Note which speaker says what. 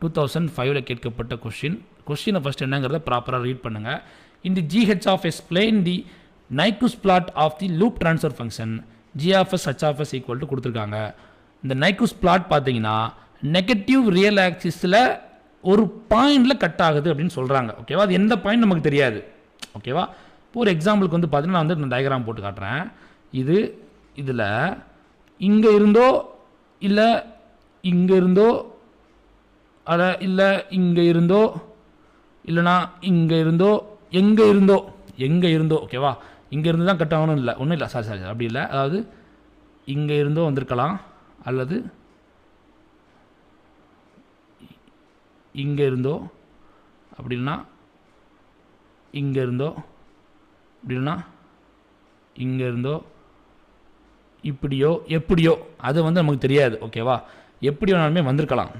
Speaker 1: 2005 கேட்கப்பட்ட கொஸ்டினை ஃபஸ்ட் என்னங்கிறத ப்ராப்பராக ரீட் பண்ணுங்கள். இந்த GH of S explain the Nyquist plot of the loop transfer function G of S H of S equal to கொடுத்துருக்காங்க. இந்த Nyquist plot பார்த்தீங்கன்னா நெகட்டிவ் ரியல் ஆக்சிஸில் ஒரு பாயிண்டில் கட் ஆகுது அப்படின்னு சொல்கிறாங்க. ஓகேவா, அது எந்த பாயிண்ட் நமக்கு தெரியாது. ஓகேவா, இப்போ ஒரு எக்ஸாம்பிளுக்கு வந்து பார்த்தீங்கன்னா நான் வந்து டயக்ராம் போட்டு காட்டுறேன். இதில் இங்கே இருந்தோ இல்லை இங்கே இருந்தோ இல்லை இங்கே இருந்தோ இல்லைனா இங்கே இருந்தோ எங்கே இருந்தோ ஓகேவா, இங்கே இருந்து தான் கட் ஆகணும் இல்லை, ஒன்றும் இல்லை, சாரி அப்படி இல்லை. அதாவது இங்கே இருந்தோ வந்திருக்கலாம் அல்லது இங்கே இருந்தோ அப்படின்னா இங்கே இருந்தோ அப்படின்னா இங்கே இருந்தோ இப்படியோ எப்படியோ அது வந்து நமக்கு தெரியாது. ஓகேவா, எப்படி வேணாலுமே வந்திருக்கலாம்.